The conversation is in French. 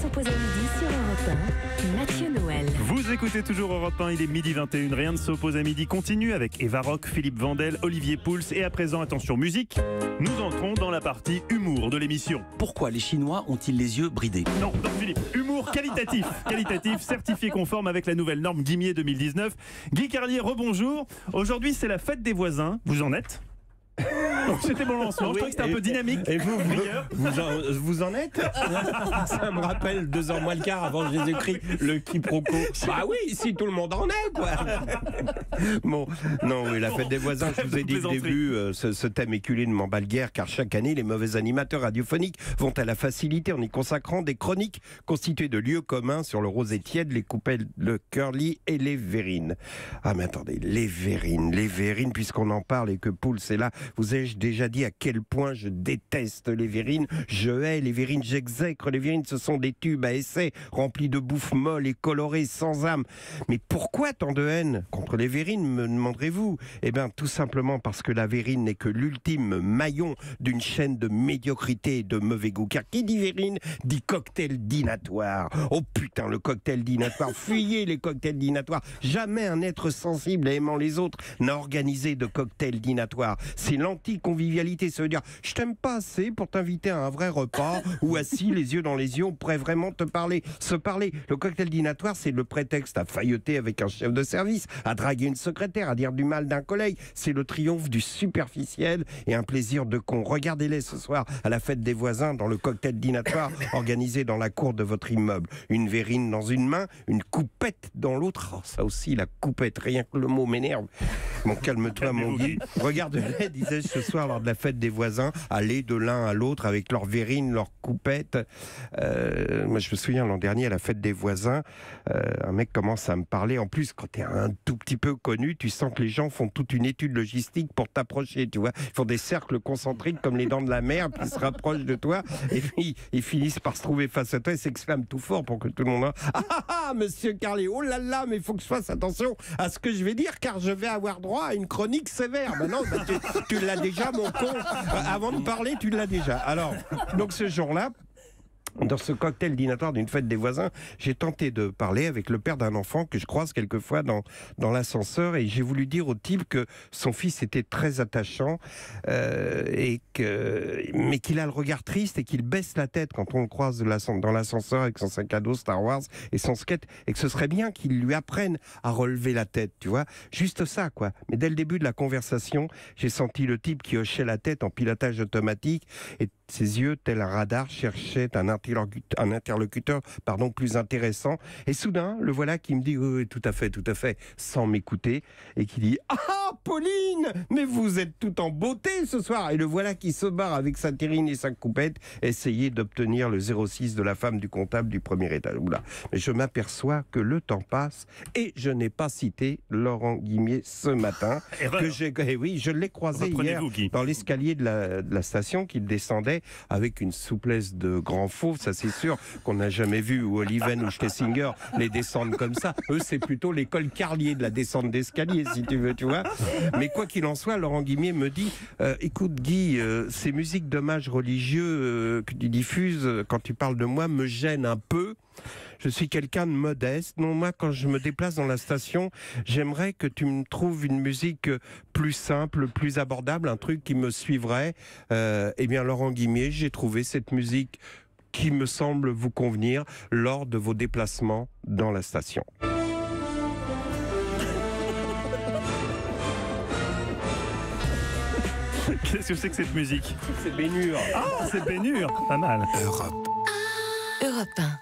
s'oppose à midi sur Europe 1, Mathieu Noël. Vous écoutez toujours Europe 1, il est midi 21, rien ne s'oppose à midi continue avec Eva Rock, Philippe Vandel, Olivier Pouls et à présent, attention musique, nous entrons dans la partie humour de l'émission. Pourquoi les Chinois ont-ils les yeux bridés? Non, Philippe, humour qualitatif, certifié conforme avec la nouvelle norme Guimier 2019. Guy Carlier, rebonjour. Aujourd'hui, c'est la fête des voisins. Vous en êtes? C'était mon lancement, je trouvais que c'était un peu dynamique. Et vous en êtes? Ça me rappelle 2 ans moins le quart avant Jésus-Christ, le quiproquo. Bah oui, si tout le monde en est, quoi. Bon, non, oui, la fête des voisins, je vous ai dit au début, ce thème éculé ne m'emballe guère, car chaque année, les mauvais animateurs radiophoniques vont à la facilité en y consacrant des chroniques constituées de lieux communs sur le rosé tiède, les coupelles, le curly et les verrines. Ah, mais attendez, les verrines, puisqu'on en parle et que Pouls est là, vous ai-je déjà dit à quel point je déteste les verrines? Je hais les verrines, j'exècre les verrines, ce sont des tubes à essai, remplis de bouffe molle et colorée, sans âme. Mais pourquoi tant de haine contre les verrines, me demanderez-vous? Eh bien, tout simplement parce que la verrine n'est que l'ultime maillon d'une chaîne de médiocrité et de mauvais goût. Car qui dit verrine, dit cocktail dînatoire. Oh putain, le cocktail dînatoire, fuyez les cocktails dînatoires. Jamais un être sensible et aimant les autres n'a organisé de cocktail dînatoire. C'est l'anti-convivialité, ça veut dire je t'aime pas assez pour t'inviter à un vrai repas ou assis les yeux dans les yeux, on pourrait vraiment se parler. Le cocktail dînatoire, c'est le prétexte à failloter avec un chef de service, à draguer une secrétaire, à dire du mal d'un collègue. C'est le triomphe du superficiel et un plaisir de con. Regardez-les ce soir à la fête des voisins dans le cocktail dînatoire organisé dans la cour de votre immeuble. Une verrine dans une main, une coupette dans l'autre. Oh, ça aussi, la coupette, rien que le mot m'énerve. Bon, calme-toi, mon Guy. Regarde-les, disais-je ce soir lors de la fête des voisins, aller de l'un à l'autre avec leurs verrines, leurs coupettes. Moi, je me souviens l'an dernier à la fête des voisins, un mec commence à me parler. En plus, quand tu es un tout petit peu connu, tu sens que les gens font toute une étude logistique pour t'approcher, tu vois. Ils font des cercles concentriques comme les dents de la mer, puis ils se rapprochent de toi, et puis ils finissent par se trouver face à toi et s'exclament tout fort pour que tout le monde... Ah, monsieur Carlier, oh là là, mais il faut que je fasse attention à ce que je vais dire, car je vais avoir droit à une chronique sévère. Ben non, tu l'as déjà, mon con. Avant de parler, tu l'as déjà. Alors, donc ce jour-là, dans ce cocktail dînatoire d'une fête des voisins, j'ai tenté de parler avec le père d'un enfant que je croise quelquefois dans l'ascenseur, et j'ai voulu dire au type que son fils était très attachant, mais qu'il a le regard triste et qu'il baisse la tête quand on le croise dans l'ascenseur avec son sac à dos Star Wars et son skate, et que ce serait bien qu'il lui apprenne à relever la tête, tu vois. Juste ça, quoi. Mais dès le début de la conversation, j'ai senti le type qui hochait la tête en pilotage automatique, et ses yeux, tel un radar, cherchaient un interlocuteur plus intéressant. Et soudain, le voilà qui me dit oui, tout à fait, sans m'écouter, et qui dit « Ah, Pauline, mais vous êtes tout en beauté ce soir !» Et le voilà qui se barre avec sa terrine et sa coupette, essayer d'obtenir le 06 de la femme du comptable du premier étage. Oula. Mais je m'aperçois que le temps passe, et je n'ai pas cité Laurent Guimier ce matin. Oui, je l'ai croisé hier dans l'escalier de la station, qu'il descendait avec une souplesse de grand fauve, ça c'est sûr, qu'on n'a jamais vu, où Oliven ou Schlesinger les descendent comme ça. Eux, c'est plutôt l'école Carlier de la descente d'escalier, si tu veux, tu vois. Mais quoi qu'il en soit, Laurent Guimier me dit écoute Guy, ces musiques d'hommage religieux que tu diffuses quand tu parles de moi me gênent un peu. Je suis quelqu'un de modeste. Non, moi, quand je me déplace dans la station, j'aimerais que tu me trouves une musique plus simple, plus abordable, un truc qui me suivrait. Eh bien, Laurent Guimier, j'ai trouvé cette musique qui me semble vous convenir lors de vos déplacements dans la station. Qu'est-ce que c'est que cette musique? C'est Bénure. Ah, c'est Bénure. Pas mal. Europe 1.